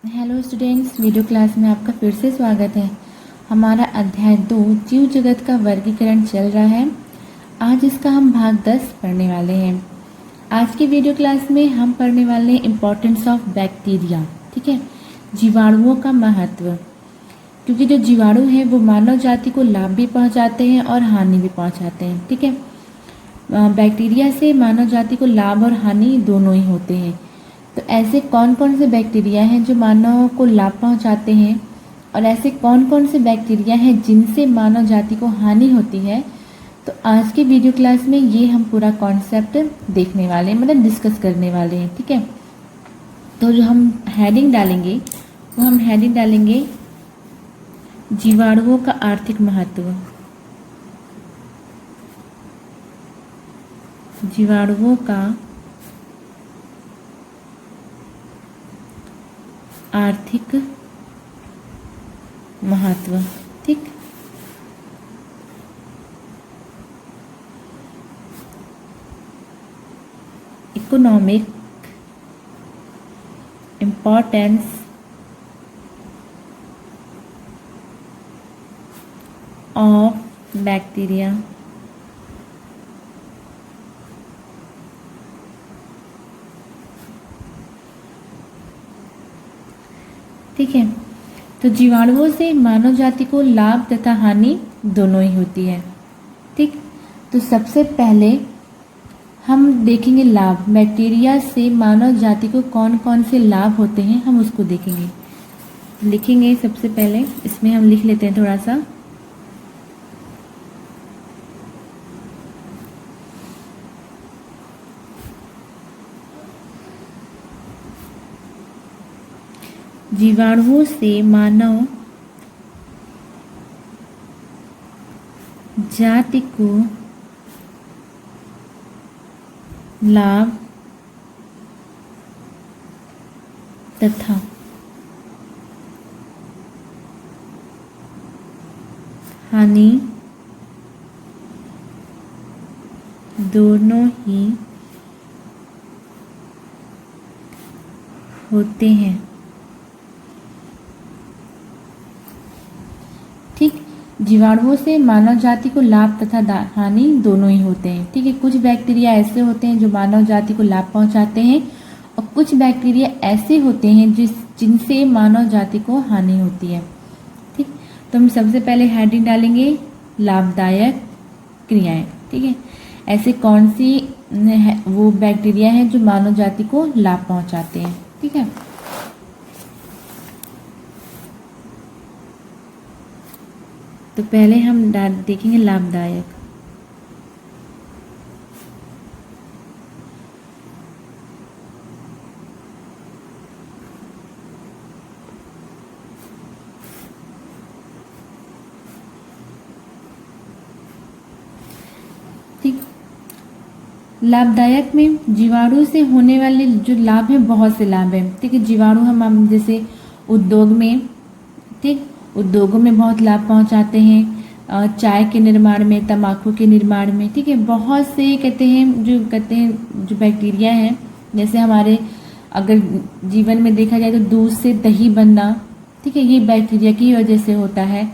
Hello students, video class में आपका फिर से स्वागत है। हमारा अध्याय 2 जीव जगत का वर्गीकरण चल रहा है। आज इसका हम भाग 10 पढ़ने वाले हैं। आज की वीडियो क्लास में हम पढ़ने वाले हैं इम्पोर्टेंस ऑफ बैक्टीरिया। ठीक है, जीवाणुओं का महत्व, क्योंकि जो जीवाणु हैं वो मानव जाति को लाभ भी पहुंचाते हैं और हानि भी पहुंचाते हैं। ठीक है, बैक्टीरिया से मानव जाति को लाभ और हानि दोनों ही होते हैं। तो ऐसे कौन कौन से बैक्टीरिया हैं जो मानव को लाभ पहुंचाते हैं और ऐसे कौन कौन से बैक्टीरिया हैं जिनसे मानव जाति को हानि होती है। तो आज के वीडियो क्लास में ये हम पूरा कॉन्सेप्ट देखने वाले हैं, मतलब डिस्कस करने वाले हैं। ठीक है, तो जो हम हेडिंग डालेंगे वो हम हेडिंग डालेंगे जीवाणुओं का आर्थिक महत्व। जीवाणुओं का आर्थिक महत्व। ठीक, इकोनॉमिक इम्पोर्टेंस ऑफ बैक्टीरिया। ठीक है, तो जीवाणुओं से मानव जाति को लाभ तथा हानि दोनों ही होती है। ठीक, तो सबसे पहले हम देखेंगे लाभ। बैक्टीरिया से मानव जाति को कौन कौन से लाभ होते हैं हम उसको देखेंगे, लिखेंगे। सबसे पहले इसमें हम लिख लेते हैं थोड़ा सा। जीवाणुओं से मानव जाति को लाभ तथा हानि दोनों ही होते हैं। ठीक, जीवाणुओं से मानव जाति को लाभ तथा हानि दोनों ही होते हैं। ठीक है, कुछ बैक्टीरिया ऐसे होते हैं जो मानव जाति को लाभ पहुंचाते हैं और कुछ बैक्टीरिया ऐसे होते हैं जिनसे मानव जाति को हानि होती है। ठीक, तो हम सबसे पहले हेडिंग डालेंगे लाभदायक क्रियाएं। ठीक है, ऐसे कौन सी वो बैक्टीरिया हैं जो मानव जाति को लाभ पहुंचाते हैं। ठीक है, तो पहले हम देखेंगे लाभदायक। ठीक, लाभदायक में जीवाणु से होने वाले जो लाभ हैं, बहुत से लाभ हैं। ठीक है, जीवाणु हम जैसे उद्योग में, ठीक, उद्योगों में बहुत लाभ पहुंचाते हैं, चाय के निर्माण में, तंबाकू के निर्माण में। ठीक है, बहुत से कहते हैं जो बैक्टीरिया हैं, जैसे हमारे अगर जीवन में देखा जाए तो दूध से दही बनना, ठीक है, ये बैक्टीरिया की वजह से होता है।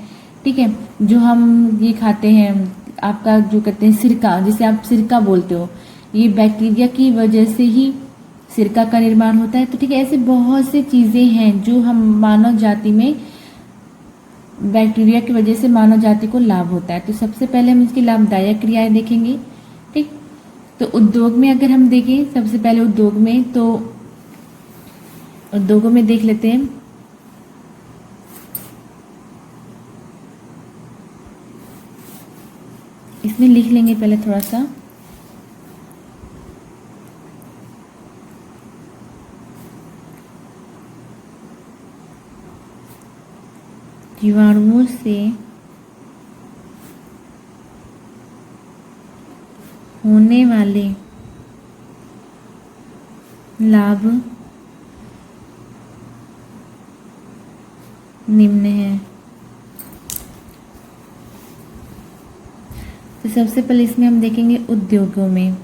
ठीक है, जो हम ये खाते हैं, आपका जो कहते हैं सिरका, जिसे आप सिरका बोलते हो, ये बैक्टीरिया की वजह से ही सिरका का निर्माण होता है। तो ठीक है, ऐसे बहुत सी चीज़ें हैं जो हम मानव जाति में बैक्टीरिया की वजह से मानव जाति को लाभ होता है। तो सबसे पहले हम इसकी लाभदायक क्रियाएं देखेंगे। ठीक, तो उद्योग में अगर हम देखें, सबसे पहले उद्योग में, तो उद्योगों में देख लेते हैं। इसमें लिख लेंगे पहले थोड़ा सा। जीवाणुओं से होने वाले लाभ निम्न है। तो सबसे पहले इसमें हम देखेंगे उद्योगों में।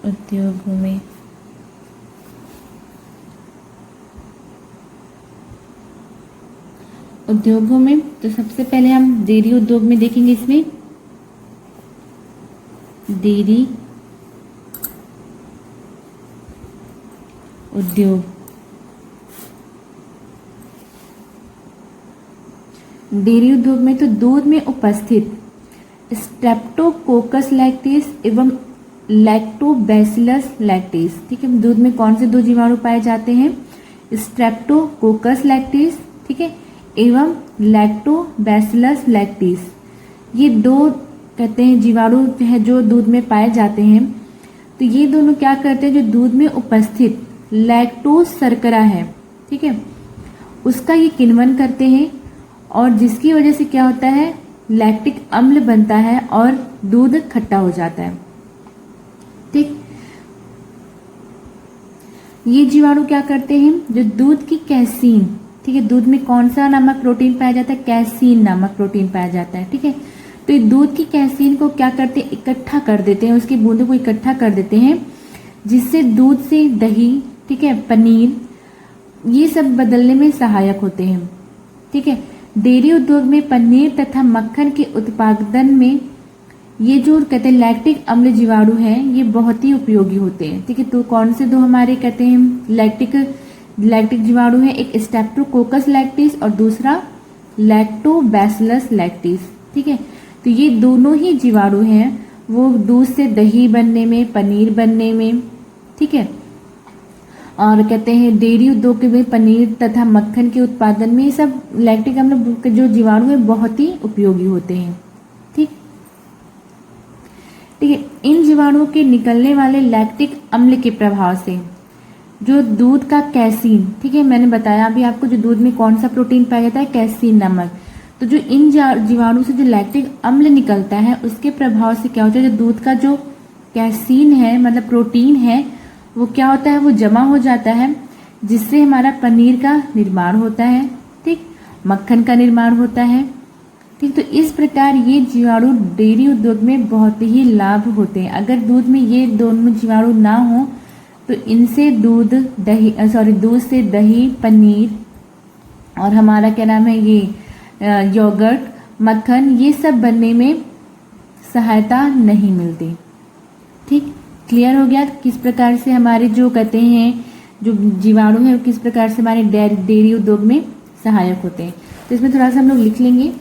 उद्योगों में तो सबसे पहले हम डेयरी उद्योग में देखेंगे। इसमें डेयरी उद्योग, डेयरी उद्योग में तो दूध में उपस्थित स्ट्रेप्टोकोकस लैक्टिस एवं लैक्टोबैसिलस लैक्टिस। ठीक है, दूध में कौन से दो जीवाणु पाए जाते हैं? स्ट्रेप्टोकोकस लैक्टिस, ठीक है, एवं लैक्टोबैसिलस लैक्टिस। ये दो कहते हैं जीवाणु है जो दूध में पाए जाते हैं। तो ये दोनों क्या करते हैं? जो दूध में उपस्थित लैक्टोज शर्करा है, ठीक है, उसका ये किण्वन करते हैं और जिसकी वजह से क्या होता है? लैक्टिक अम्ल बनता है और दूध खट्टा हो जाता है। ठीक, ये जीवाणु क्या करते हैं? जो दूध की कैसीन, ठीक है, दूध में कौन सा नामक प्रोटीन पाया जाता है? कैसीन नामक प्रोटीन पाया जाता है। ठीक है, तो ये दूध की कैसीन को क्या करते हैं? इकट्ठा कर देते हैं, उसकी बूंदों को इकट्ठा कर देते हैं, जिससे दूध से दही, ठीक है, पनीर, ये सब बदलने में सहायक होते हैं। ठीक है, डेयरी उद्योग में पनीर तथा मक्खन के उत्पादन में ये जो कहते हैं लैक्टिक अम्ल जीवाणु हैं, ये बहुत ही उपयोगी होते हैं। ठीक है, तो कौन से दो हमारे कहते हैं लैक्टिक जीवाणु हैं? एक स्ट्रेप्टोकोकस लैक्टिस और दूसरा लैक्टोबैसिलस लैक्टिस। ठीक है, तो ये दोनों ही जीवाणु हैं वो दूध से दही बनने में, पनीर बनने में, ठीक है, और कहते हैं डेयरी उद्योग में पनीर तथा मक्खन के उत्पादन में ये सब लैक्टिक अम्ल के जो जीवाणु है बहुत ही उपयोगी होते हैं। ठीक है, इन जीवाणुओं के निकलने वाले लैक्टिक अम्ल के प्रभाव से जो दूध का कैसीन, ठीक है, मैंने बताया अभी आपको, जो दूध में कौन सा प्रोटीन पाया जाता है? कैसीन नामक। तो जो इन जीवाणु से जो लैक्टिक अम्ल निकलता है उसके प्रभाव से क्या होता है? जो दूध का जो कैसीन है मतलब प्रोटीन है वो क्या होता है? वो जमा हो जाता है, जिससे हमारा पनीर का निर्माण होता है, ठीक, मक्खन का निर्माण होता है। ठीक, तो इस प्रकार ये जीवाणु डेयरी उद्योग में बहुत ही लाभ होते हैं। अगर दूध में ये दोनों जीवाणु ना हो तो इनसे दूध से दही, पनीर और हमारा क्या नाम है ये योगर्ट, मक्खन, ये सब बनने में सहायता नहीं मिलती। ठीक, क्लियर हो गया किस प्रकार से हमारे जो कहते हैं जो जीवाणु है किस प्रकार से हमारे डेयरी उद्योग में सहायक होते हैं। तो इसमें थोड़ा सा हम लोग लिख लेंगे।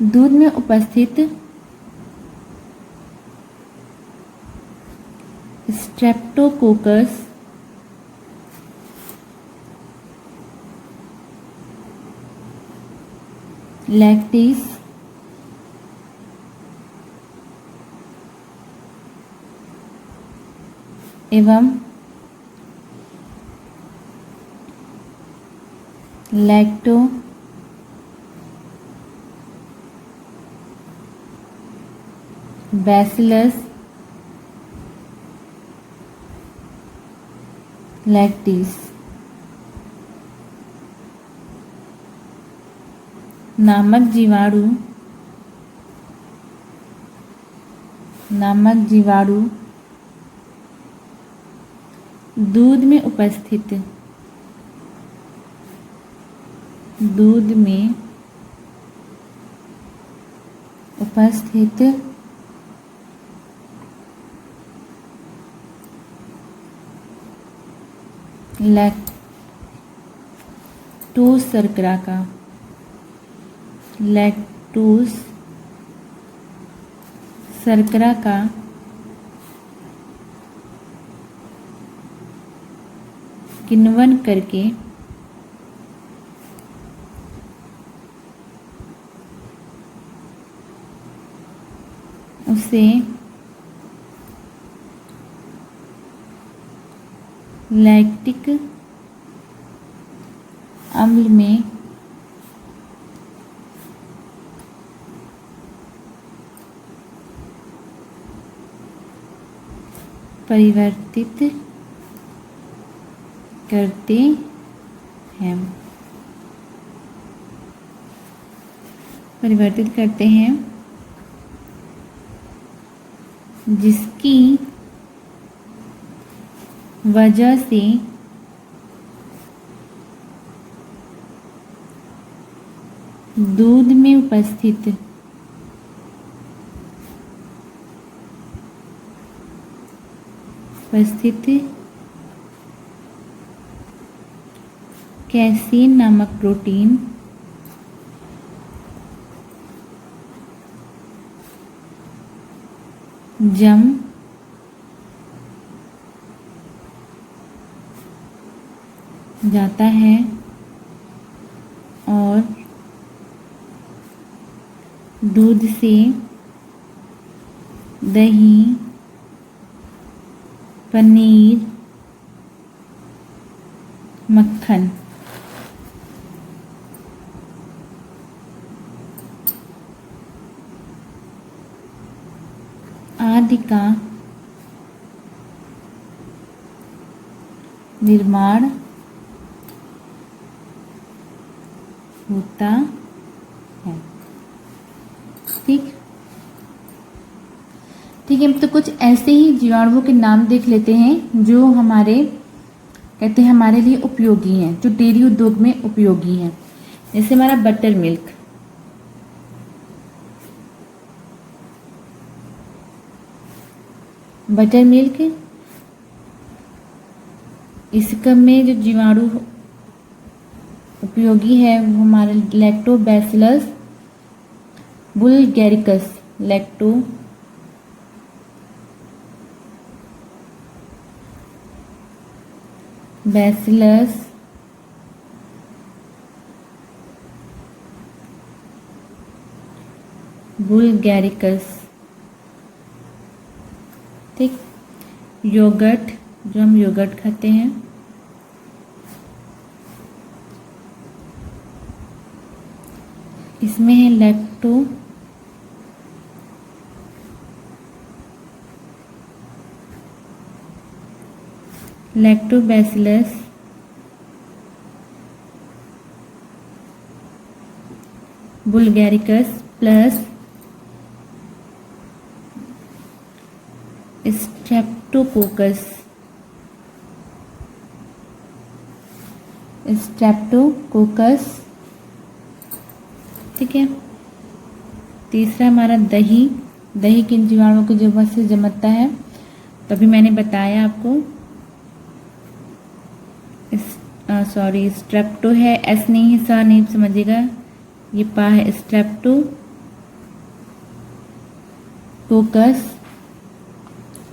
दूध में उपस्थित स्ट्रेप्टोकोकस लैक्टिस एवं लैक्टोबैसिलस लैक्टिस नामक जीवाणु दूध में उपस्थित लैक्टोज शर्करा का किण्वन करके उसे लैक्टिक अम्ल में परिवर्तित करते हैं। परिवर्तित करते हैं, जिसकी वजह से दूध में उपस्थित कैसीन नामक प्रोटीन जम जाता है और दूध से दही, पनीर, मक्खन आदि का निर्माण होता है। ठीक है, तो कुछ ऐसे ही जीवाणुओं के नाम देख लेते हैं जो कहते हैं हमारे लिए उपयोगी हैं, जो डेयरी उद्योग में उपयोगी हैं। जैसे हमारा बटर मिल्क, इसका में जो जीवाणु उपयोगी है वो हमारे लैक्टोबैसिलस बुल्गैरिकस, बैसिलस बुल्गैरिकस। ठीक, योगर्ट, जो हम योगर्ट खाते हैं, इसमें है लैक्टोबैसिलस बुल्गैरिकस प्लस स्ट्रेप्टोकोकस। ठीक है, तीसरा हमारा दही किन जीवाणुओं की जरूरत से जमता है, तो अभी मैंने बताया आपको, स्ट्रेप्टो है, एस नहीं है, सा नहीं समझिएगा, ये पा है, स्ट्रेप्टोकोकस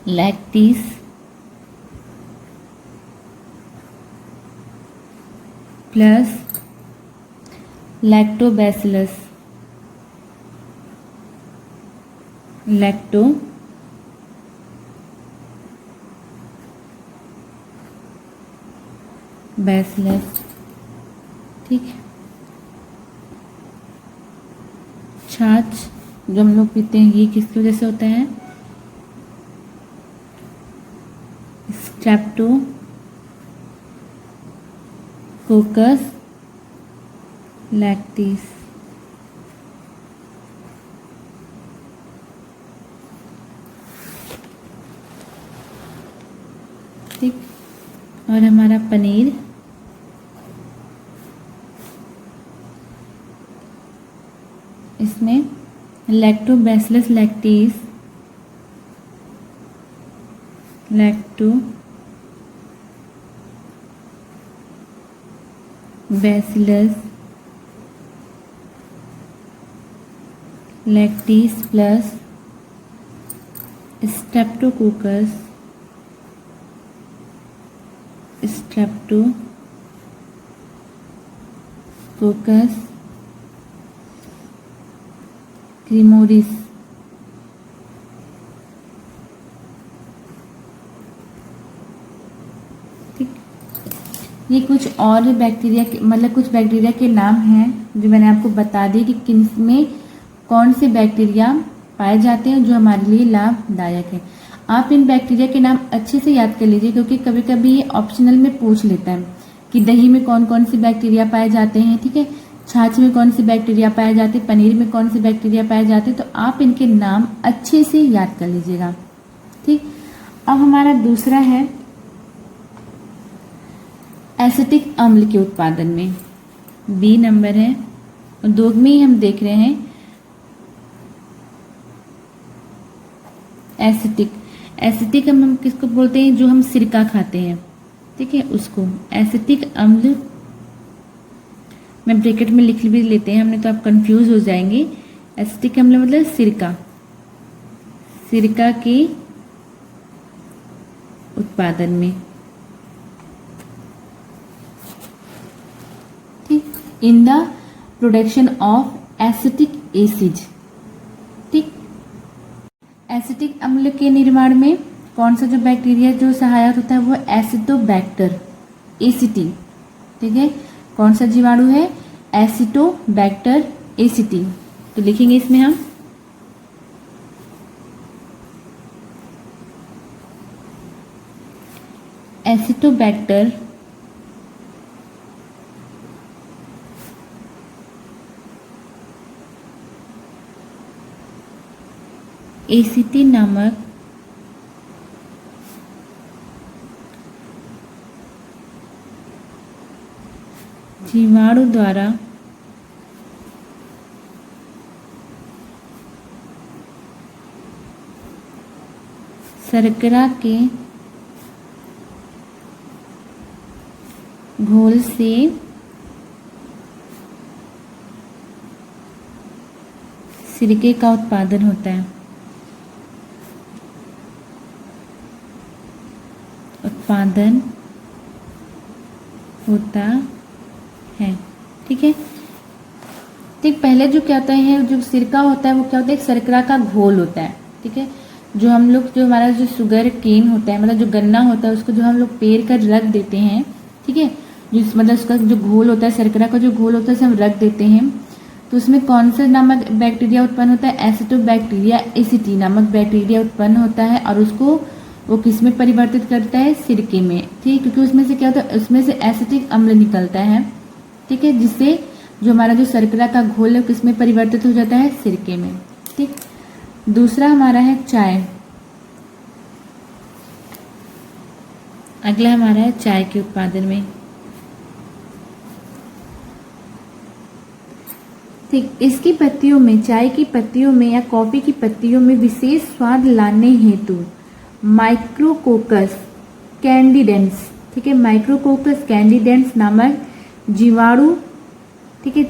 लैक्टिस प्लस लैक्टोबैसिलस ठीक है। छाछ जो हम लोग पीते हैं, ये किसकी वजह से होता है, स्ट्रेप्टोकोकस लैक्टिस। ठीक, और हमारा पनीर, इसमें lactobacillus lactis, lactobacillus lactis plus streptococcus cremoris. ठीक, ये कुछ और बैक्टीरिया के कुछ बैक्टीरिया के नाम हैं जो मैंने आपको बता दिए कि किन में कौन से बैक्टीरिया पाए जाते हैं जो हमारे लिए लाभदायक है। आप इन बैक्टीरिया के नाम अच्छे से याद कर लीजिए, क्योंकि कभी कभी ये ऑप्शनल में पूछ लेता है कि दही में कौन कौन से बैक्टीरिया पाए जाते हैं। ठीक है, छाछ में कौन सी बैक्टीरिया पाए जाते, पनीर में कौन सी बैक्टीरिया पाए जाते, तो आप इनके नाम अच्छे से याद कर लीजिएगा। ठीक, अब हमारा दूसरा है एसिटिक अम्ल के उत्पादन में, बी नंबर है। उद्योग में ही हम देख रहे हैं एसिटिक हम किसको बोलते हैं, जो हम सिरका खाते हैं, ठीक है, उसको एसिटिक अम्ल मैं ब्रैकेट में लिख भी लेते हैं हमने, तो आप कंफ्यूज हो जाएंगे। एसिटिक अम्ल मतलब सिरका के उत्पादन में। ठीक, in the production of acetic acid. ठीक, एसिटिक अम्ल के निर्माण में कौन सा जो बैक्टीरिया जो सहायक होता है वो एसिटोबैक्टर एसिटी। ठीक है, कौन सा जीवाणु है, एसिटोबैक्टर एसिटी। तो लिखेंगे इसमें हम एसिटोबैक्टर एसिटी नामक जीवाणु द्वारा शर्करा के घोल से सिरके का उत्पादन होता है। ठीक है। ठीक, पहले जो क्या होता है, जो सिरका होता है वो क्या होता है, एक शर्करा का घोल होता है। ठीक है, जो हम लोग जो हमारा जो शुगर केन होता है, मतलब जो गन्ना होता है, उसको जो हम लोग पेर कर रख देते हैं, ठीक है, जिस मतलब उसका जो घोल होता है, शर्करा का जो घोल होता है, उसे हम रख देते हैं, तो उसमें कौन सा नामक बैक्टीरिया उत्पन्न होता है, एसिटोबैक्टीरिया एसिटी नामक बैक्टीरिया उत्पन्न होता है, और उसको वो किस में परिवर्तित करता है, सिरके में। ठीक, क्योंकि उसमें से क्या होता है, उसमें से एसिटिक अम्ल निकलता है। ठीक है, जिससे जो हमारा जो शर्करा का घोल है किस में परिवर्तित हो जाता है, सिरके में। ठीक, दूसरा हमारा है चाय। अगला हमारा है चाय के उत्पादन में। ठीक, इसकी पत्तियों में, चाय की पत्तियों में या कॉफी की पत्तियों में विशेष स्वाद लाने हेतु माइक्रोकोकस कैंडिडेंस, ठीक है, माइक्रोकोकस कैंडिडेंस नामक जीवाणु, ठीक है,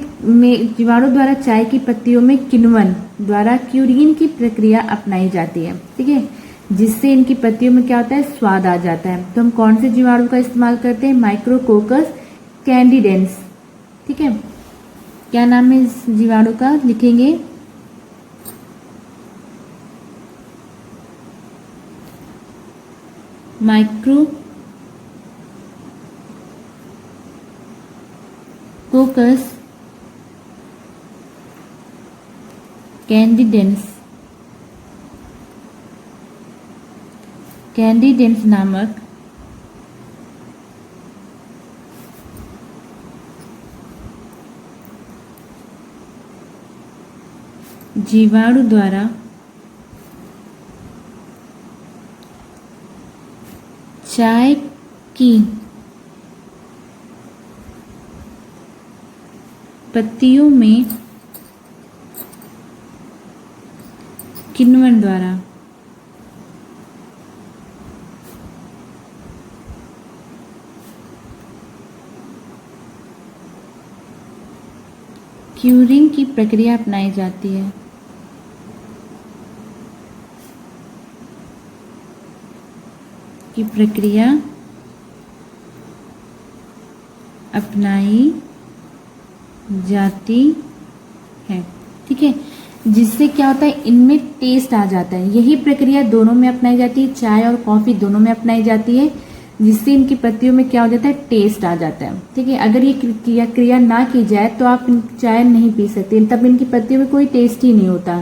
जीवाणु द्वारा चाय की पत्तियों में किण्वन द्वारा क्यूरिंग की प्रक्रिया अपनाई जाती है। ठीक है, जिससे इनकी पत्तियों में क्या होता है, स्वाद आ जाता है। तो हम कौन से जीवाणु का इस्तेमाल करते हैं, माइक्रोकोकस कैंडिडेंस। ठीक है, क्या नाम है इस जीवाणु का, लिखेंगे माइक्रोकोकस कैंडिडेंस नामक जीवाणु द्वारा चाय की पत्तियों में किण्वन द्वारा क्यूरिंग की प्रक्रिया अपनाई जाती है। की प्रक्रिया अपनाई जाती है। ठीक है, जिससे क्या होता है, इनमें टेस्ट आ जाता है। यही प्रक्रिया दोनों में अपनाई जाती है, चाय और कॉफी दोनों में अपनाई जाती है, जिससे इनकी पत्तियों में क्या हो जाता है, टेस्ट आ जाता है। ठीक है, अगर ये क्रिया ना की जाए तो आप चाय नहीं पी सकते, तब इनकी पत्तियों में कोई टेस्ट ही नहीं होता।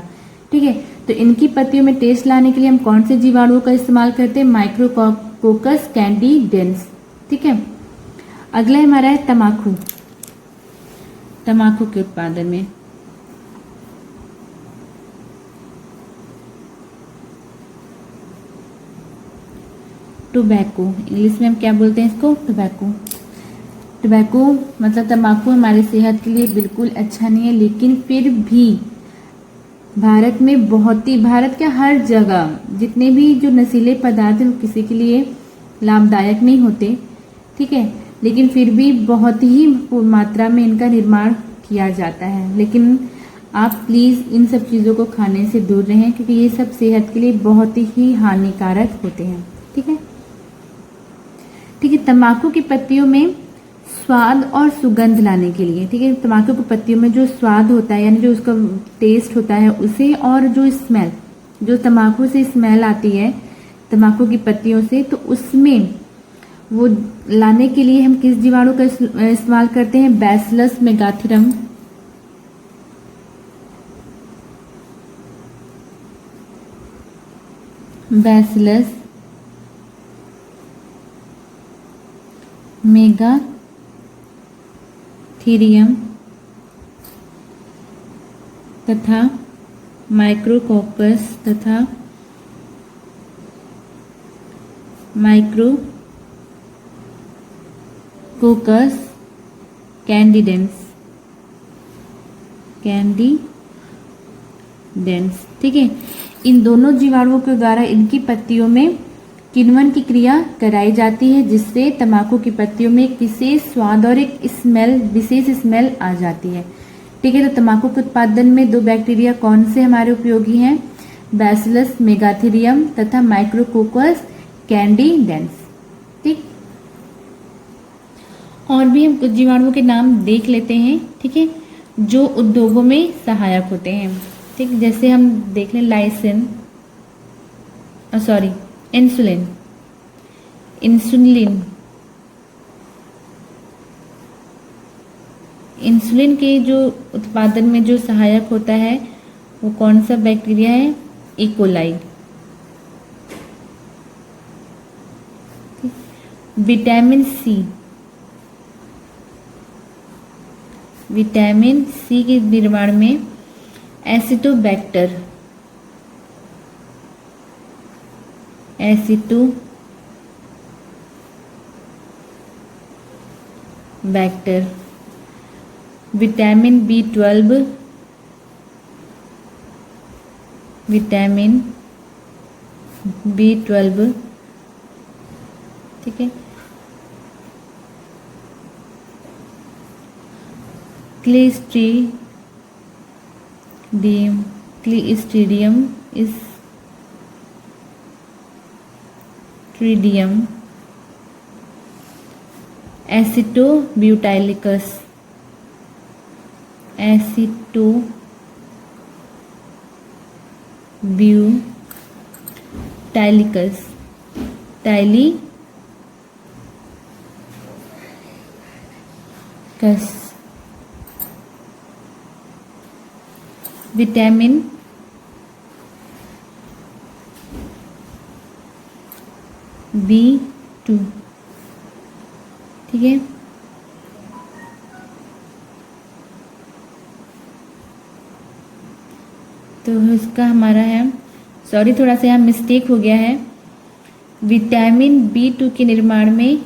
ठीक है, तो इनकी पत्तियों में टेस्ट लाने के लिए हम कौन से जीवाणुओं का इस्तेमाल करते हैं, माइक्रोकोकस कैंडिडेंस। ठीक है, अगला हमारा है तंबाकू। तम्बाकू के उत्पादन में। टोबैको, इंग्लिश में हम क्या बोलते हैं इसको? टोबैको। टोबैको मतलब तम्बाकू हमारी सेहत के लिए बिल्कुल अच्छा नहीं है, लेकिन फिर भी भारत में भारत के हर जगह जितने भी जो नशीले पदार्थ हैं वो किसी के लिए लाभदायक नहीं होते, ठीक है, लेकिन फिर भी बहुत ही मात्रा में इनका निर्माण किया जाता है। लेकिन आप प्लीज़ इन सब चीज़ों को खाने से दूर रहें, क्योंकि ये सब सेहत के लिए बहुत ही हानिकारक होते हैं, ठीक है। ठीक है, तंबाकू की पत्तियों में स्वाद और सुगंध लाने के लिए, ठीक है, तंबाकू की पत्तियों में जो स्वाद होता है यानी जो उसका टेस्ट होता है उसे, और जो स्मेल, जो तंबाकू से स्मेल आती है तंबाकू की पत्तियों से, तो उसमें वो लाने के लिए हम किस जीवाणु का इस्तेमाल करते हैं? बैसिलस मेगाथिरम। बैसिलस मेगाथीरियम तथा माइक्रोकोकस तथा माइक्रोकोकस कैंडिडेंस, ठीक है। इन दोनों जीवाणुओं के द्वारा इनकी पत्तियों में किण्वन की क्रिया कराई जाती है, जिससे तंबाकू की पत्तियों में एक विशेष स्वाद और एक विशेष स्मेल आ जाती है, ठीक है। तो तंबाकू के उत्पादन में 2 बैक्टीरिया कौन से हमारे उपयोगी हैं? बैसिलस मेगाथीरियम तथा माइक्रोकोकस कैंडिडेंस, ठीक। और भी हम कुछ जीवाणुओं के नाम देख लेते हैं, ठीक है, जो उद्योगों में सहायक होते हैं, ठीक। जैसे हम देख लें इंसुलिन, इंसुलिन के जो उत्पादन में जो सहायक होता है वो कौन सा बैक्टीरिया है? इकोलाई। विटामिन सी के निर्माण में एसिटोबैक्टर विटामिन B12 ठीक है। क्लीस्ट्रीडियम एसिटोब्यूटाइलिकस विटामिन B2, ठीक है। तो इसका हमारा है, सॉरी थोड़ा सा यहाँ मिस्टेक हो गया है। विटामिन B2 के निर्माण में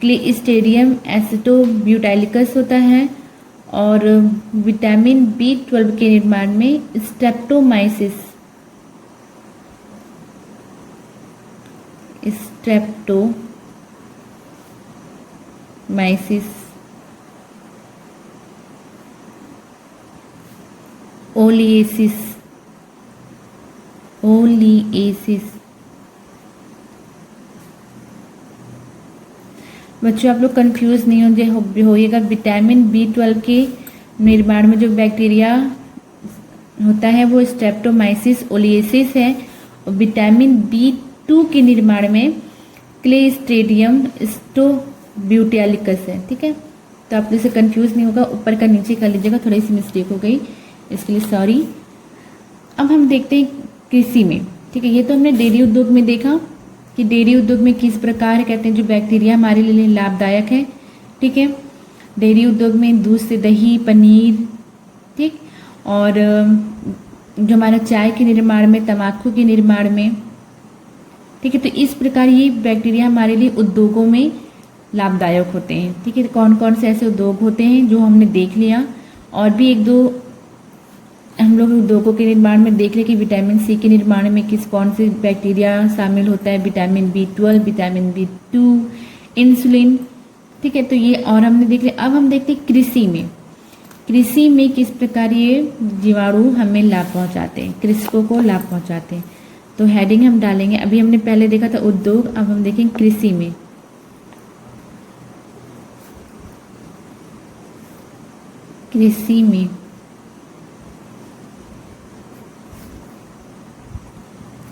क्लीस्ट्रीडियम एसिटोब्यूटाइलिकस होता है, और विटामिन B12 के निर्माण में स्ट्रेप्टोमाइसिस ओलिएसिस बच्चों आप लोग कंफ्यूज नहीं होइएगा। विटामिन B12 के निर्माण में जो बैक्टीरिया होता है वो स्ट्रेप्टोमाइसिस ओलिएसिस है, और विटामिन B2 के निर्माण में क्लीस्ट्रीडियम एसिटोब्यूटाइलिकस है, ठीक है। तो आप लोग से कंफ्यूज नहीं होगा, ऊपर का नीचे कर लीजिएगा, थोड़ी सी मिस्टेक हो गई, इसके लिए सॉरी। अब हम देखते हैं कृषि में, ठीक है। ये तो हमने डेयरी उद्योग में देखा कि डेयरी उद्योग में किस प्रकार कहते हैं जो बैक्टीरिया हमारे लिए लाभदायक है, ठीक है। डेयरी उद्योग में दूध से दही, पनीर, ठीक, और जो हमारा चाय के निर्माण में, तंबाकू के निर्माण में, ठीक है। तो इस प्रकार ये बैक्टीरिया हमारे लिए उद्योगों में लाभदायक होते हैं, ठीक है। कौन कौन से ऐसे उद्योग होते हैं जो हमने देख लिया, और भी एक दो हम लोग उद्योगों के निर्माण में देख लें कि विटामिन सी के निर्माण में किस कौन से बैक्टीरिया शामिल होता है, vitamin B12, vitamin B2, insulin, ठीक है। तो ये और हमने देख लिया। अब हम देखते हैं कृषि में किस प्रकार ये जीवाणु हमें लाभ पहुंचाते हैं, कृषकों को लाभ पहुंचाते हैं। तो हेडिंग हम डालेंगे, अभी हमने पहले देखा था उद्योग, अब हम देखेंगे कृषि में। कृषि में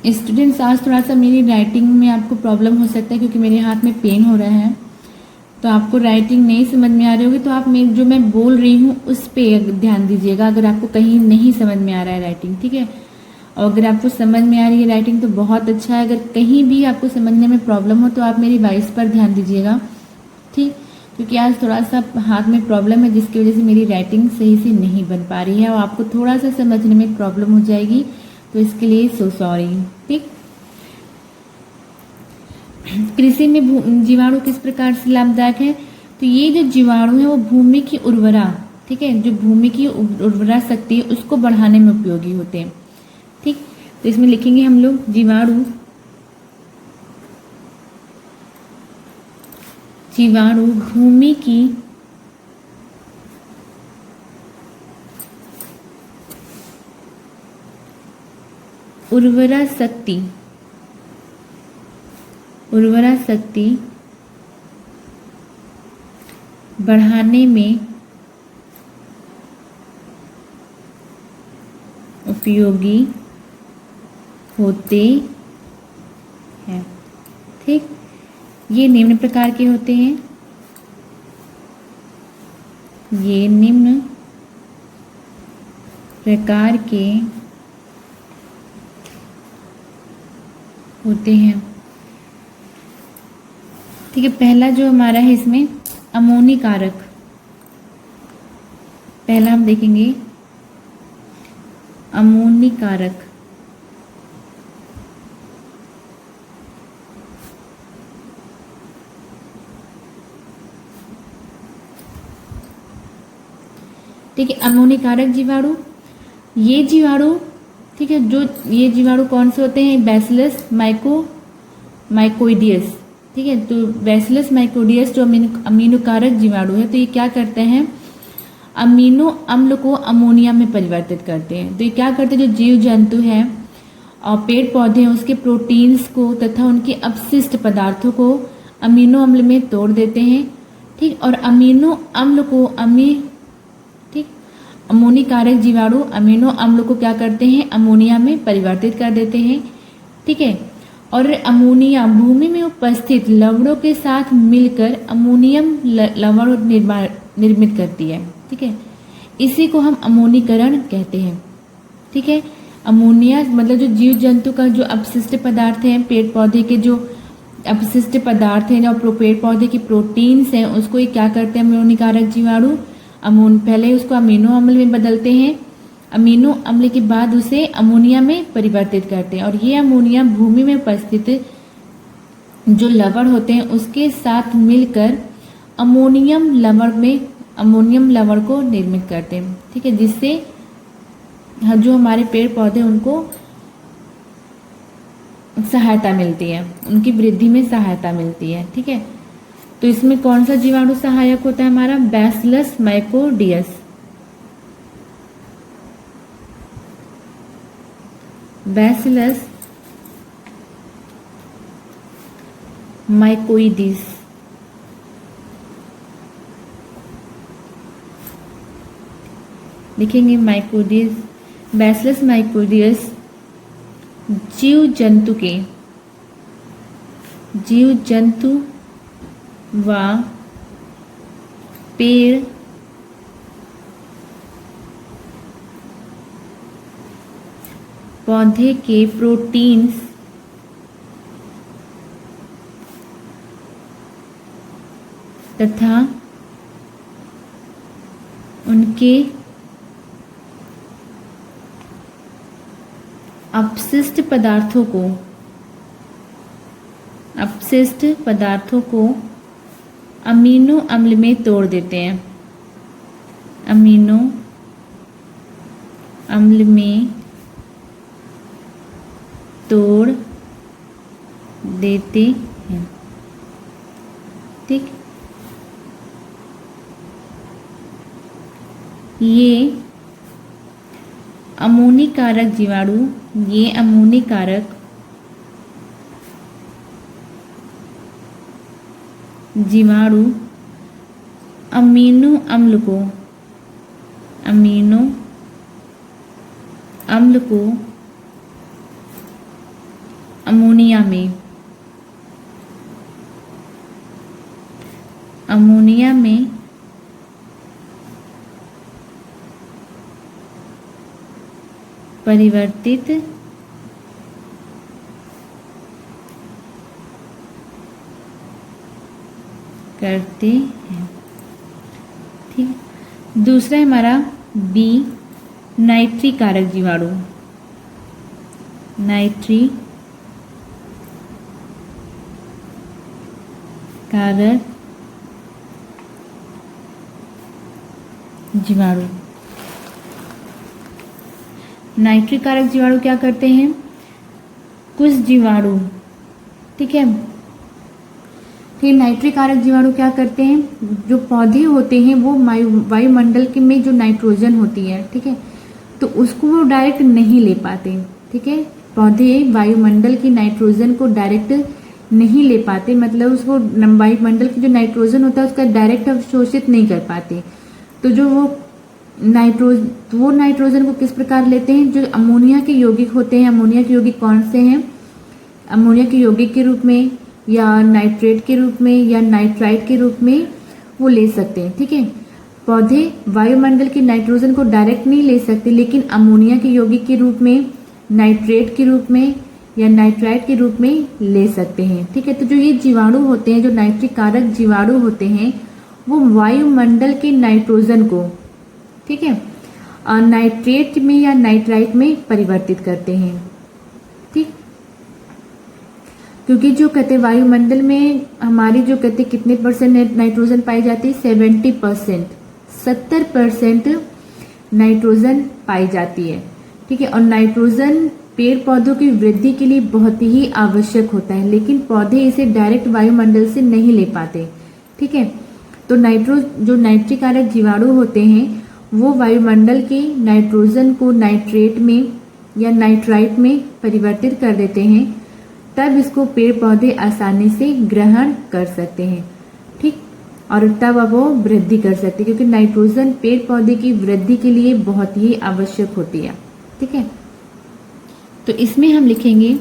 स्टूडेंट्स, आज थोड़ा सा मेरी राइटिंग में आपको प्रॉब्लम हो सकता है क्योंकि मेरे हाथ में पेन हो रहा है, तो आपको राइटिंग नहीं समझ में आ रही होगी, तो आप जो मैं बोल रही हूँ उस पर ध्यान दीजिएगा अगर आपको कहीं नहीं समझ में आ रहा है राइटिंग, ठीक है। और अगर आपको समझ में आ रही है राइटिंग तो बहुत अच्छा है, अगर कहीं भी आपको समझने में प्रॉब्लम हो तो आप मेरी वॉइस पर ध्यान दीजिएगा, ठीक, क्योंकि आज थोड़ा सा हाथ में प्रॉब्लम है जिसकी वजह से मेरी राइटिंग सही से नहीं बन पा रही है और आपको थोड़ा सा समझने में प्रॉब्लम हो जाएगी, तो इसके लिए सो सॉरी, ठीक। कृषि में जीवाणु किस प्रकार से लाभदायक है, तो ये जो जीवाणु है वो भूमि की उर्वरा, ठीक है, जो भूमि की उर्वरा शक्ति है उसको बढ़ाने में उपयोगी होते हैं, ठीक। तो इसमें लिखेंगे हम लोग जीवाणु भूमि की उर्वरा शक्ति बढ़ाने में उपयोगी होते हैं, ठीक। ये निम्न प्रकार के होते हैं, ये निम्न प्रकार के होते हैं, ठीक है। पहला जो हमारा है इसमें अमोनी कारक, पहला हम देखेंगे अमोनी कारक, ठीक है। अमोनी कारक जीवाणु, ये जीवाणु, ठीक है, जो ये जीवाणु कौन से होते हैं, बैसिलस माइकोइडियस, ठीक है। तो बैसिलस माइकोइडियस जो अमीनो कारक जीवाणु है, तो ये क्या करते हैं, अमीनो अम्ल को अमोनिया में परिवर्तित करते हैं। तो ये क्या करते हैं, जो जीव जंतु हैं और पेड़ पौधे हैं उसके प्रोटीन्स को तथा उनके अपशिष्ट पदार्थों को अमीनो अम्ल में तोड़ देते हैं, ठीक। और अमीनो अम्ल को अमोनी कारक जीवाणु अमीनो अम्ल को क्या करते हैं, अमोनिया में परिवर्तित कर देते हैं, ठीक है। और अमोनिया भूमि में उपस्थित लवणों के साथ मिलकर अमोनियम लवण निर्मित करती है, ठीक है। इसी को हम अमोनीकरण कहते हैं, ठीक है। अमोनिया मतलब जो जीव जंतु का जो अपशिष्ट पदार्थ है, पेड़ पौधे के जो अपशिष्ट पदार्थ हैं और पेड़ पौधे की प्रोटीन्स हैं, उसको ये क्या करते हैं अमोनी कारक जीवाणु, पहले उसको अमीनो अम्ल में बदलते हैं, अमीनो अम्ल के बाद उसे अमोनिया में परिवर्तित करते हैं। और ये अमोनिया भूमि में उपस्थित जो लवण होते हैं उसके साथ मिलकर अमोनियम लवण को निर्मित करते हैं, ठीक है। जिससे जो हमारे पेड़ पौधे उनको सहायता मिलती है, उनकी वृद्धि में सहायता मिलती है, ठीक है। तो इसमें कौन सा जीवाणु सहायक होता है हमारा, बैसिलस माइकोइडियस, बैसिलस माइकोइडिस, लिखेंगे माइकोइडिस, बैसिलस माइकोइडियस जीव जंतु व पेड़ पौधे के प्रोटीन्स तथा इनके अपशिष्ट पदार्थों को अमीनो अम्ल में तोड़ देते हैं, अमीनो अम्ल में तोड़ देते हैं। ठीक, ये अमोनीकारक जीवाणु अमीनो अम्ल को अमोनिया में परिवर्तित करते हैं। ठीक, दूसरा है हमारा बी, नाइट्री कारक जीवाणु। नाइट्री कारक जीवाणु। नाइट्रिक कारक जीवाणु क्या करते हैं? कुछ जीवाणु, ठीक है, फिर नाइट्रिक कारक जीवाणु क्या करते हैं? जो पौधे होते हैं वो वायुमंडल के में जो नाइट्रोजन होती है, ठीक है, तो उसको वो डायरेक्ट नहीं ले पाते। ठीक है, पौधे वायुमंडल की नाइट्रोजन को डायरेक्ट नहीं ले पाते, मतलब उसको वायुमंडल की जो नाइट्रोजन होता है उसका डायरेक्ट अवशोषित नहीं कर पाते। तो जो वो नाइट्रोजन को किस प्रकार लेते हैं? जो अमोनिया के यौगिक होते हैं। अमोनिया के यौगिक कौन से हैं? अमोनिया के यौगिक के रूप में, या नाइट्रेट के रूप में, या नाइट्राइट के रूप में वो ले सकते हैं। ठीक है, पौधे वायुमंडल की नाइट्रोजन को डायरेक्ट नहीं ले सकते, लेकिन अमोनिया के यौगिक के रूप में, नाइट्रेट के रूप में या नाइट्राइट के रूप में ले सकते हैं। ठीक है, तो जो ये जीवाणु होते हैं, जो नाइट्रिक कारक जीवाणु होते हैं, वो वायुमंडल के नाइट्रोजन को, ठीक है, नाइट्रेट में या नाइट्राइट में परिवर्तित करते हैं। ठीक, क्योंकि जो कहते हैं वायुमंडल में हमारी जो कहते हैं कितने परसेंट नाइट्रोजन पाई जाती है? 70%, 70% नाइट्रोजन पाई जाती है। ठीक है, और नाइट्रोजन पेड़ पौधों की वृद्धि के लिए बहुत ही आवश्यक होता है, लेकिन पौधे इसे डायरेक्ट वायुमंडल से नहीं ले पाते। ठीक है, तो जो नाइट्रिक कारक जीवाणु होते हैं वो वायुमंडल के नाइट्रोजन को नाइट्रेट में या नाइट्राइट में परिवर्तित कर देते हैं, तब इसको पेड़ पौधे आसानी से ग्रहण कर सकते हैं। ठीक, और तब अब वो वृद्धि कर सकते हैं, क्योंकि नाइट्रोजन पेड़ पौधे की वृद्धि के लिए बहुत ही आवश्यक होती है। ठीक है, तो इसमें हम लिखेंगे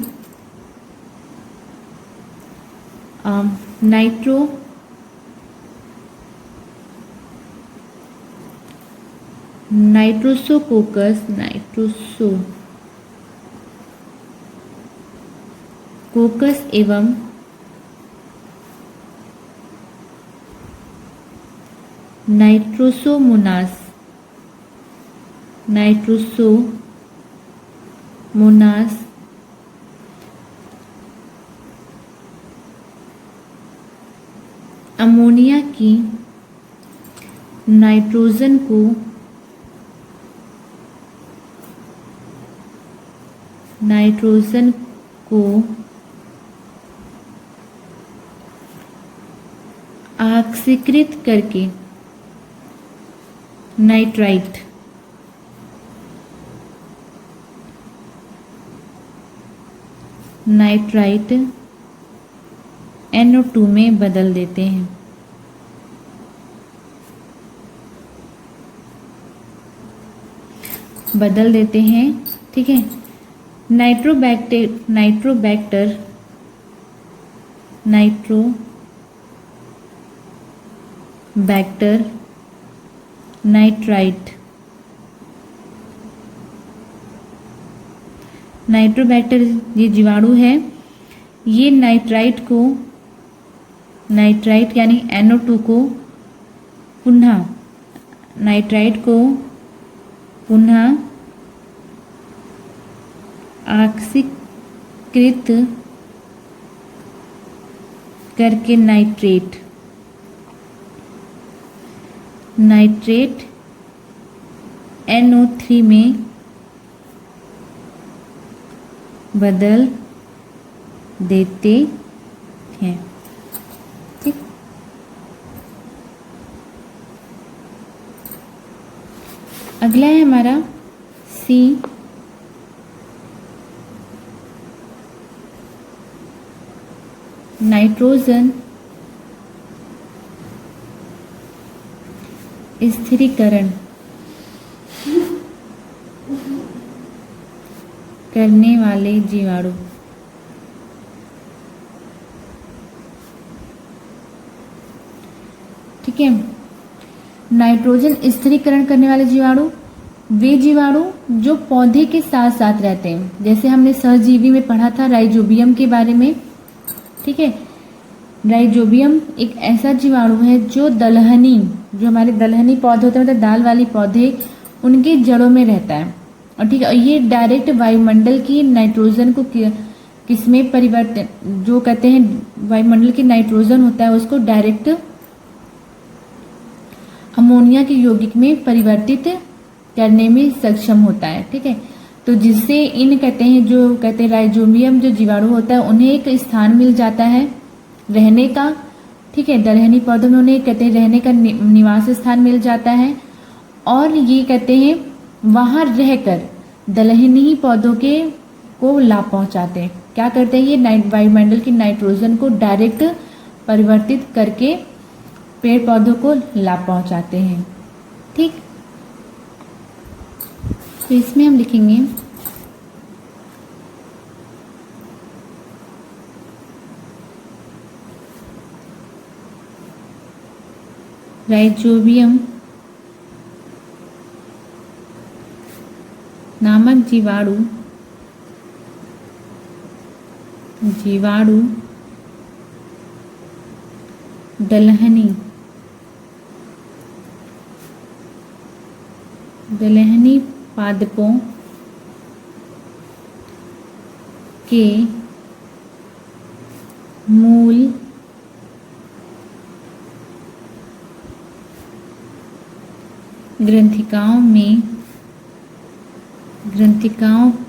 नाइट्रोसोकोकस एवं नाइट्रोसोमोनास अमोनिया की नाइट्रोजन को ऑक्सीकृत करके नाइट्राइट NO2 में बदल देते हैं। ठीक है, नाइट्रोबैक्टर नाइट्राइट ये जीवाणु है, ये नाइट्राइट यानी NO2 को पुनः नाइट्राइट को पुनः ऑक्सीकृत करके नाइट्रेट NO3 में बदल देते हैं। ठीक, अगला है हमारा C, नाइट्रोजन स्थिरीकरण करने वाले जीवाणु। ठीक है, नाइट्रोजन स्थिरीकरण करने वाले जीवाणु वे जीवाणु जो पौधे के साथ साथ रहते हैं। जैसे हमने सहजीवी में पढ़ा था राइजोबियम के बारे में। ठीक है, राइजोबियम एक ऐसा जीवाणु है जो दलहनी, जो हमारे दलहनी पौधे होते हैं, मतलब दाल वाली पौधे, उनके जड़ों में रहता है। और ठीक है, ये डायरेक्ट वायुमंडल की नाइट्रोजन को किसमें परिवर्तित, जो कहते हैं वायुमंडल की नाइट्रोजन होता है उसको डायरेक्ट अमोनिया के यौगिक में परिवर्तित करने में सक्षम होता है। ठीक है, तो जिससे इन कहते हैं, जो कहते हैं राइजोबियम जो जीवाणु होता है उन्हें एक स्थान मिल जाता है रहने का। ठीक है, दलहनी पौधों में उन्हें कहते हैं रहने का निवास स्थान मिल जाता है, और ये कहते हैं वहाँ रहकर दलहनी पौधों के को लाभ पहुंचाते हैं। क्या करते हैं ये वायुमंडल की नाइट्रोजन को डायरेक्ट परिवर्तित करके पेड़ पौधों को लाभ पहुंचाते हैं। ठीक, तो इसमें हम लिखेंगे राइजोबियम नामक जीवाणु दलहनी पादपों के मूल ग्रंथिकाओं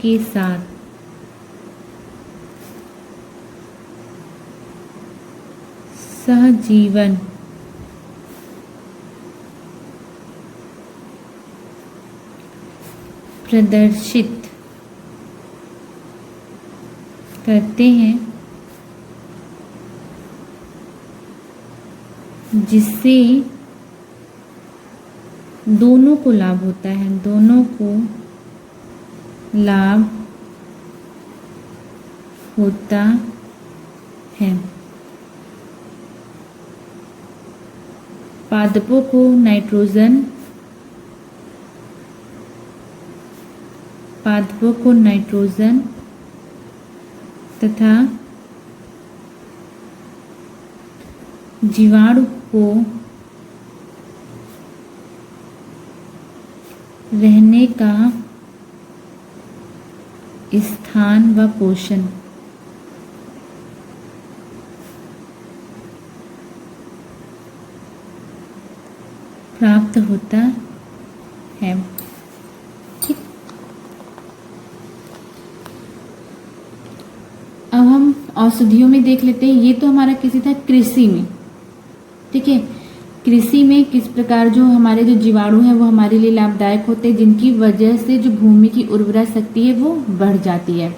के साथ सहजीवन प्रदर्शित करते हैं, जिससे दोनों को लाभ होता है, दोनों को लाभ होता है। पादपों को नाइट्रोजन तथा जीवाणु को रहने का स्थान व पोषण प्राप्त होता है। ठीक, अब हम औषधियों में देख लेते हैं। ये तो हमारा किसी था कृषि में। ठीक है, कृषि में किस प्रकार जो हमारे जो जीवाणु हैं वो हमारे लिए लाभदायक होते हैं, जिनकी वजह से जो भूमि की उर्वरा शक्ति है वो बढ़ जाती है।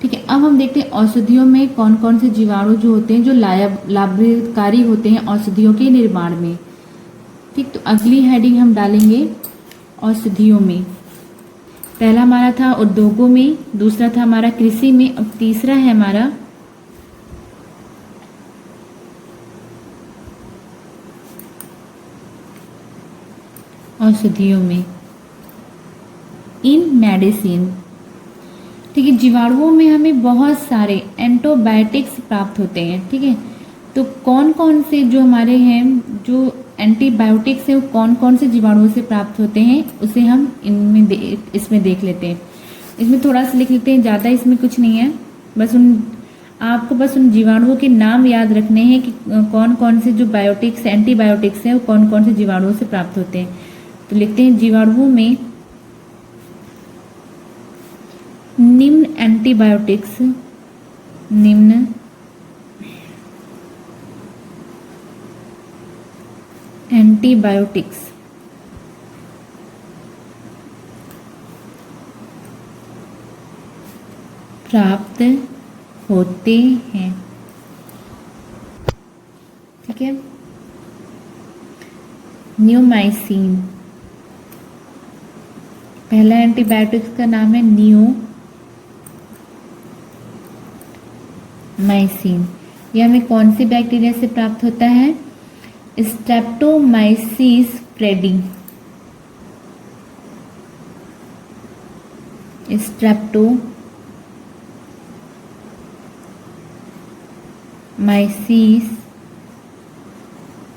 ठीक है, अब हम देखते हैं औषधियों में कौन कौन से जीवाणु जो होते हैं जो लाभकारी होते हैं औषधियों के निर्माण में। ठीक, तो अगली हेडिंग हम डालेंगे औषधियों में। पहला हमारा था उद्योगों में, दूसरा था हमारा कृषि में, अब तीसरा है हमारा औषधियों में, इन मेडिसिन। ठीक है, जीवाणुओं में हमें बहुत सारे एंटीबायोटिक्स प्राप्त होते हैं। ठीक है, तो कौन कौन से जो हमारे हैं जो एंटीबायोटिक्स है वो कौन कौन से जीवाणुओं से प्राप्त होते हैं उसे हम इसमें देख लेते हैं। इसमें थोड़ा सा लिख लेते हैं, ज़्यादा इसमें कुछ नहीं है, बस आपको बस उन जीवाणुओं के नाम याद रखने हैं कि कौन कौन से जो बायोटिक्स एंटीबायोटिक्स हैं वो कौन कौन से जीवाणुओं से प्राप्त होते हैं। तो लिखते हैं जीवाणुओं में निम्न एंटीबायोटिक्स प्राप्त होते हैं। ठीक है, नियोमाइसिन पहला एंटीबायोटिक्स का नाम है नियोमाइसिन। यह हमें कौन सी बैक्टीरिया से प्राप्त होता है? Streptomyces pretty. Streptomyces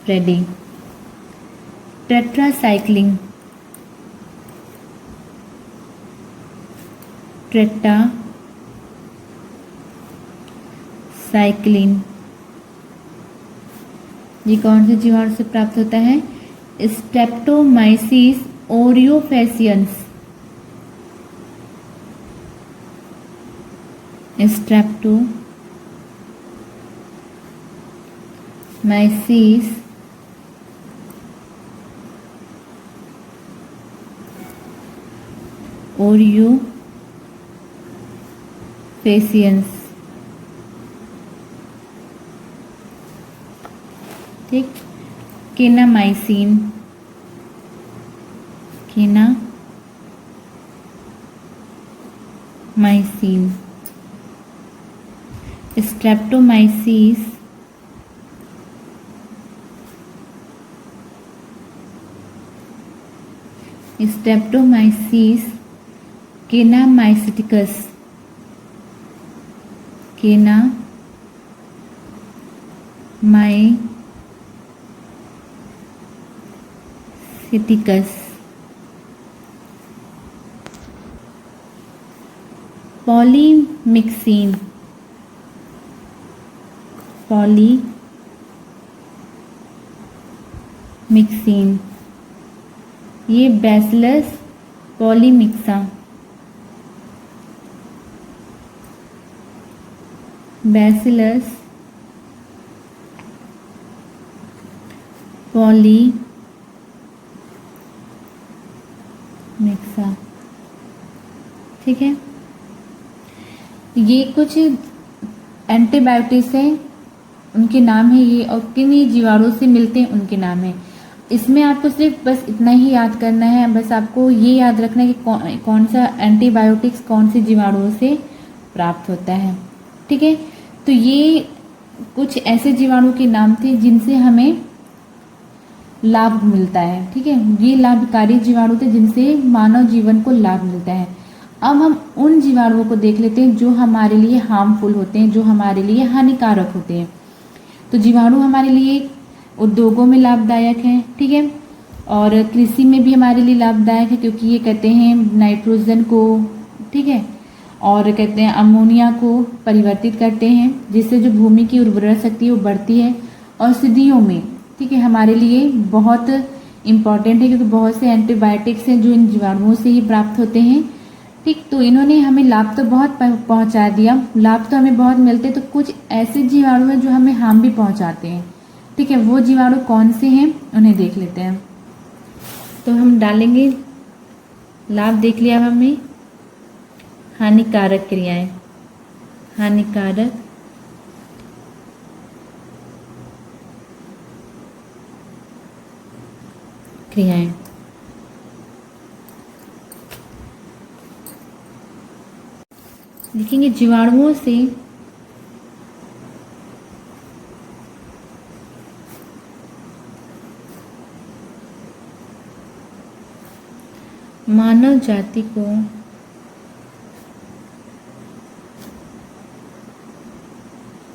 pretty. Tetracycline ये कौन से जीवाणु से प्राप्त होता है? स्ट्रेप्टोमाइसिस ओरियोफेसियंस। स्ट्रेप्टोमाइसिस ओरियोफेसियंस। ठीक, केनामाइसिन स्ट्रेप्टोमाइसिस केनामाइसिटिकस पॉलीमिक्सिन ये बैसिलस पॉलीमिक्सा ठीक है, ये कुछ एंटीबायोटिक्स हैं, उनके नाम है ये, और किन ये जीवाणु से मिलते हैं उनके नाम है। इसमें आपको सिर्फ बस इतना ही याद करना है, बस आपको ये याद रखना है कि कौन सा एंटीबायोटिक्स कौन से जीवाणुओं से प्राप्त होता है। ठीक है, तो ये कुछ ऐसे जीवाणु के नाम थे जिनसे हमें लाभ मिलता है। ठीक है, ये लाभकारी जीवाणु थे जिनसे मानव जीवन को लाभ मिलता है। अब हम उन जीवाणुओं को देख लेते हैं जो हमारे लिए हार्मफुल होते हैं, जो हमारे लिए हानिकारक होते हैं। तो जीवाणु हमारे लिए उद्योगों में लाभदायक हैं। ठीक है, और कृषि में भी हमारे लिए लाभदायक है, क्योंकि ये कहते हैं नाइट्रोजन को, ठीक है, और कहते हैं अमोनिया को परिवर्तित करते हैं, जिससे जो भूमि की उर्वरा शक्ति है वो बढ़ती है। औषधियों में, ठीक है, हमारे लिए बहुत इम्पॉर्टेंट है, क्योंकि बहुत से एंटीबायोटिक्स हैं जो इन जीवाणुओं से ही प्राप्त होते हैं। ठीक, तो इन्होंने हमें लाभ तो बहुत पहुंचा दिया, लाभ तो हमें बहुत मिलते हैं, तो कुछ ऐसे जीवाणु हैं जो हमें हार्म भी पहुंचाते हैं। ठीक है, वो जीवाणु कौन से हैं उन्हें देख लेते हैं। तो हम डालेंगे, लाभ देख लिया हमने, हानिकारक क्रियाएं, हानिकारक क्रियाएं। लिखेंगे जीवाणुओं से मानव जाति को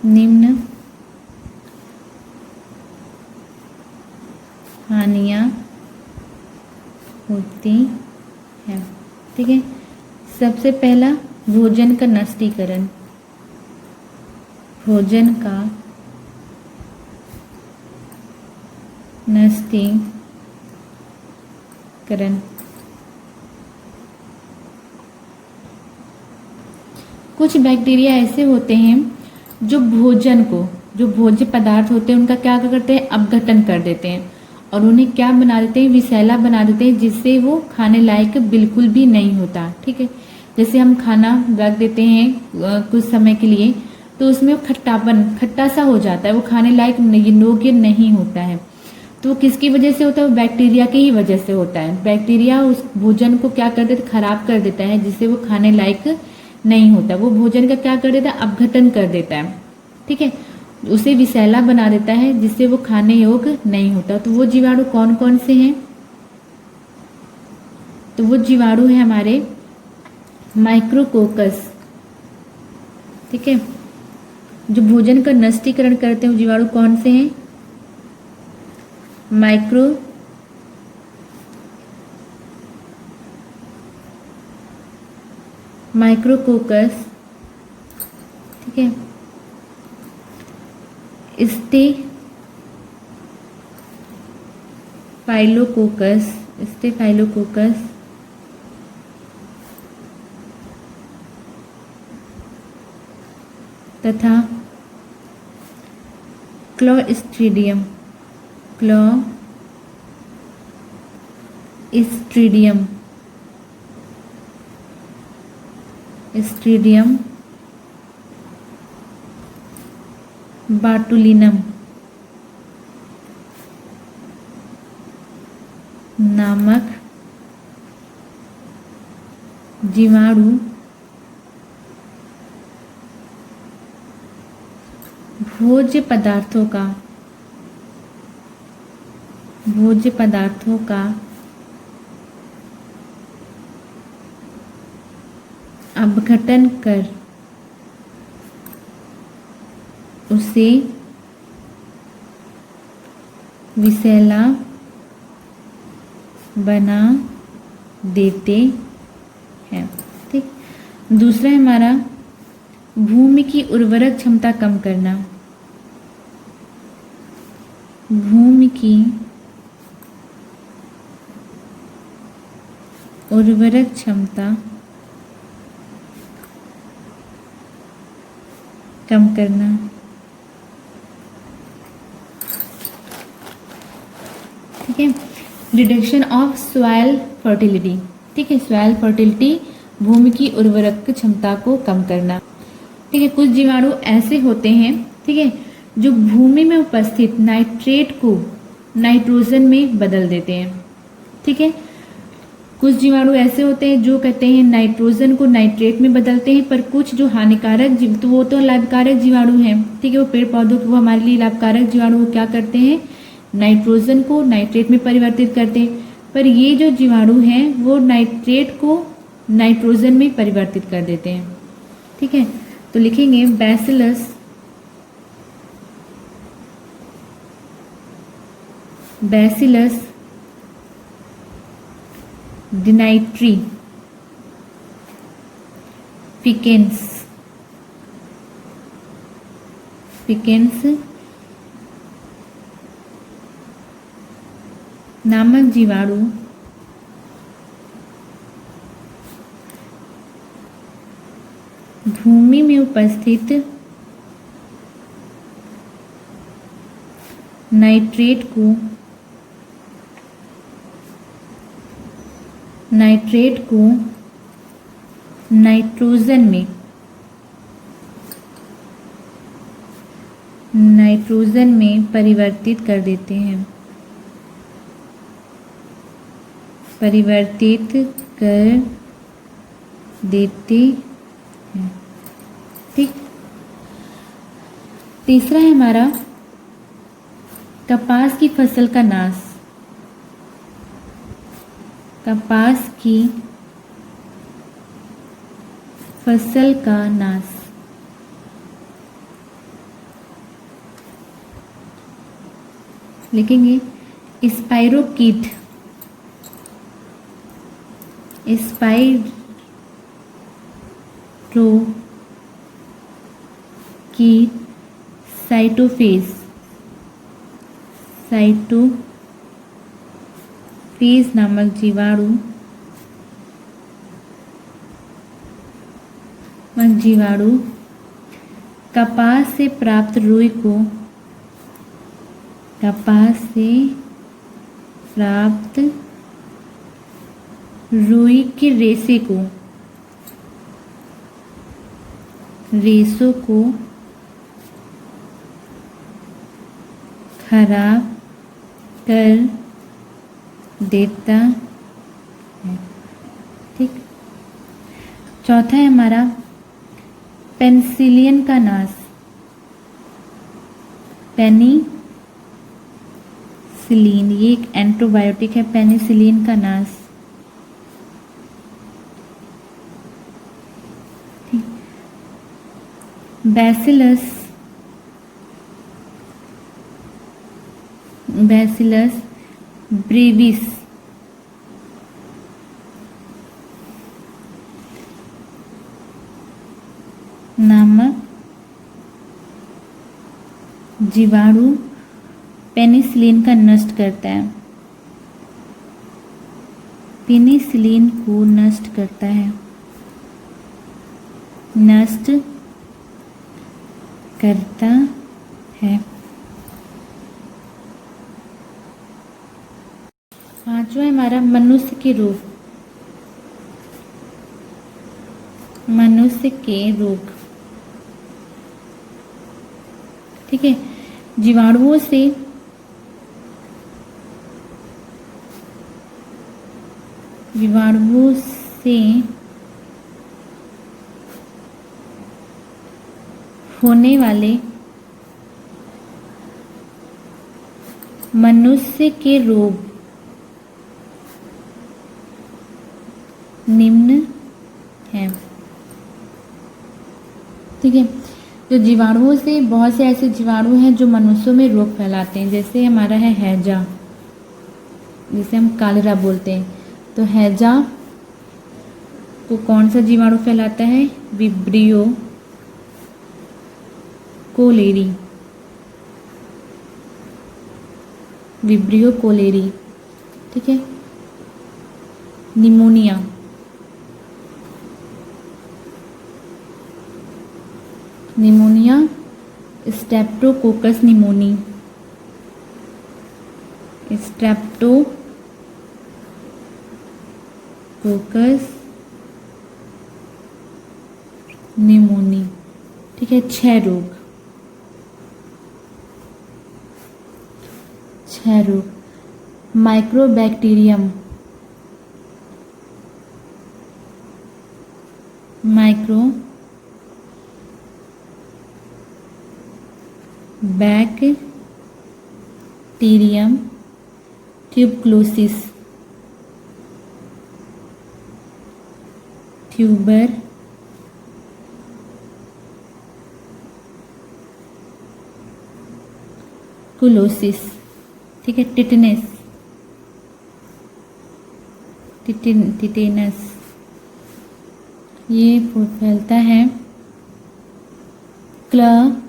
निम्न है। ठीक है, सबसे पहला भोजन का नष्टीकरण, भोजन का नष्टीकरण। कुछ बैक्टीरिया ऐसे होते हैं जो भोजन को, जो भोज्य पदार्थ होते हैं उनका क्या करते हैं, अपघटन कर देते हैं और उन्हें क्या बना देते हैं, विषैला बना देते हैं, जिससे वो खाने लायक बिल्कुल भी नहीं होता। ठीक है, जैसे हम खाना रख देते हैं कुछ समय के लिए तो उसमें खट्टापन, खट्टा सा हो जाता है, वो खाने लायक योग्य नहीं होता है। तो किसकी वजह से होता है, वो बैक्टीरिया की ही वजह से होता है। बैक्टीरिया उस भोजन को क्या कर देता है, खराब कर देता है, जिससे वो खाने लायक नहीं होता। वो भोजन का क्या कर देता है, अपघटन कर देता है। ठीक है, उसे विषैला बना देता है, जिससे वो खाने योग्य नहीं होता। तो वो जीवाणु कौन कौन से हैं, तो वो जीवाणु है हमारे माइक्रोकोकस। ठीक है, जो भोजन का नष्टीकरण करते हैं वो जीवाणु कौन से हैं, माइक्रोकोकस। ठीक है, स्टेफाइलोकोकस तथा क्लोस्ट्रीडियम बाटुलिनम नामक जीवाणु भोज्य पदार्थों का अपघटन कर उसे विषैला बना देते हैं। ठीक, दूसरा है हमारा भूमि की उर्वरक क्षमता कम करना, भूमि की उर्वरक क्षमता कम करना। ठीक है, रिडक्शन ऑफ सॉइल फर्टिलिटी। ठीक है, सॉइल फर्टिलिटी, भूमि की उर्वरक क्षमता को कम करना। ठीक है, कुछ जीवाणु ऐसे होते हैं, ठीक है, जो भूमि में उपस्थित नाइट्रेट को नाइट्रोजन में बदल देते हैं। ठीक है, कुछ जीवाणु ऐसे होते हैं जो कहते हैं नाइट्रोजन को नाइट्रेट में बदलते हैं, पर कुछ जो हानिकारक जीव, तो वो तो लाभकारक जीवाणु हैं। ठीक है, वो पेड़ पौधों को हमारे लिए लाभकारक जीवाणु वो क्या करते हैं, नाइट्रोजन को नाइट्रेट में परिवर्तित करते हैं। पर ये जो जीवाणु हैं वो नाइट्रेट को नाइट्रोजन में परिवर्तित कर देते हैं। ठीक है, तो लिखेंगे बैसिलस डिनाइट्री फिकेंस नामक जीवाणु भूमि में उपस्थित नाइट्रेट को नाइट्रोजन में परिवर्तित कर देते हैं, ठीक। तीसरा है हमारा कपास की फसल का नाश। कपास की फसल का नाश। लिखेंगे स्पाइरो की साइटोफेज नामक जीवाणु कपास से प्राप्त रुई के रेशों को खराब कर देता है। ठीक। चौथा है हमारा पेनिसिलिन का नाश। पेनिसिलिन ये एक एंटीबायोटिक है। पेनिसिलिन का नाश बैसिलस ब्रेविस नामक जीवाणु पेनिसिलिन का नष्ट करता है। पेनिसिलिन को नष्ट करता है। पांचवा हमारा मनुष्य के रोग। ठीक है। जीवाणुओं से होने वाले मनुष्य के रोग निम्न हैं। ठीक है। जो जीवाणुओं से बहुत से ऐसे जीवाणु हैं जो मनुष्यों में रोग फैलाते हैं। जैसे हमारा है हैजा, जिसे हम कालरा बोलते हैं। तो हैजा को कौन सा जीवाणु फैलाता है? Vibrio cholerae. ठीक है। Pneumonia, streptococcus pneumoniae. ठीक है। 6 रोग। माइक्रोबैक्टीरियम, ट्यूबरक्लोसिस, ठीक है। टिटेनस ये फैलता है क्लस्ट्रीडियम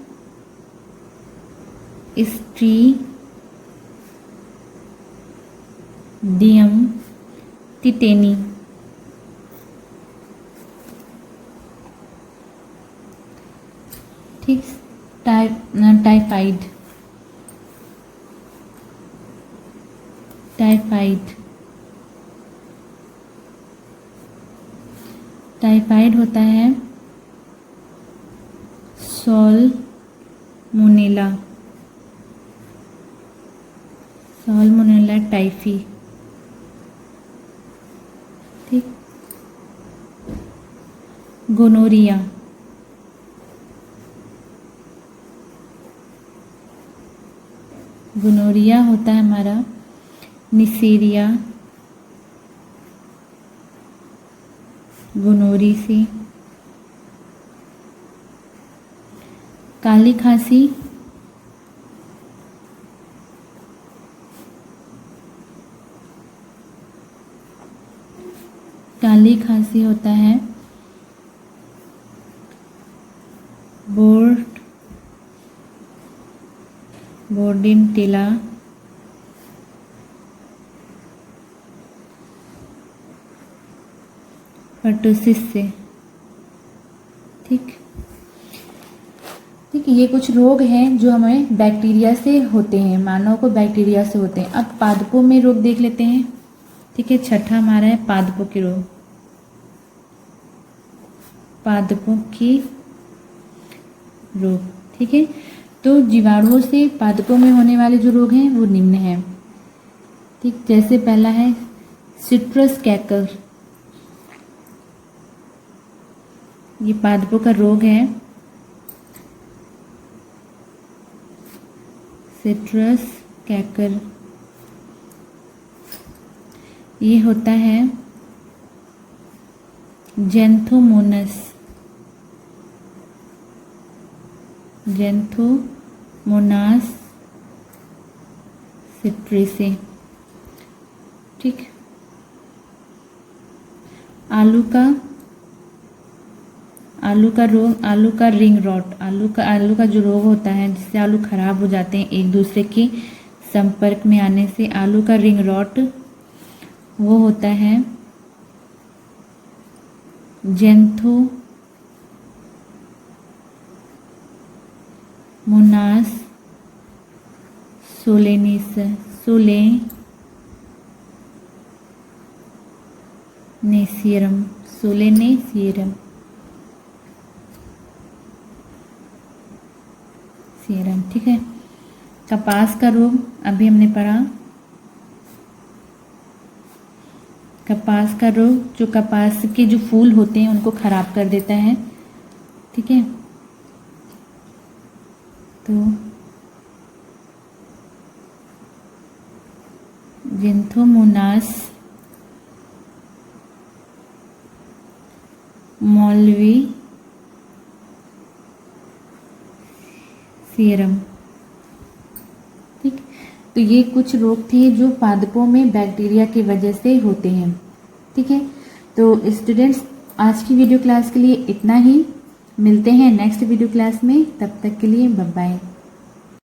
टिटेनी। ठीक। टाइफाइड होता है साल्मोनेला टाइफी। ठीक। गोनोरिया होता है हमारा निसेरिया गोनोरी से। काली खांसी काली खांसी होता है बोर्डिनटेला पर्टुसिस से। ठीक, ये कुछ रोग हैं जो हमें बैक्टीरिया से होते हैं, मानव को बैक्टीरिया से होते हैं। अब पादपों में रोग देख लेते हैं। ठीक है, छठा हमारा है पादपों के रोग। पादपों की रोग, ठीक है। तो जीवाणुओं से पादपों में होने वाले जो रोग हैं वो निम्न हैं। ठीक, जैसे पहला है सिट्रस कैकर। ये पादपों का रोग है, सिट्रस कैकर। ये होता है जेंथोमोनास सिट्रीसे। ठीक, आलू का रोग, आलू का रिंग रॉट। आलू का जो रोग होता है जिससे आलू खराब हो जाते हैं एक दूसरे के संपर्क में आने से, आलू का रिंग रॉट वो होता है जेंथोमोनास सोलेनेसियरम। ठीक है। कपास का रोग अभी हमने पढ़ा। कपास का रोग जो कपास के जो फूल होते हैं उनको खराब कर देता है। ठीक है, तो जेंथोमोनास मोल्वेसियरम। ठीक, तो ये कुछ रोग थे जो पादपों में बैक्टीरिया की वजह से होते हैं। ठीक है, तो स्टूडेंट्स आज की वीडियो क्लास के लिए इतना ही। मिलते हैं नेक्स्ट वीडियो क्लास में, तब तक के लिए बाय बाय।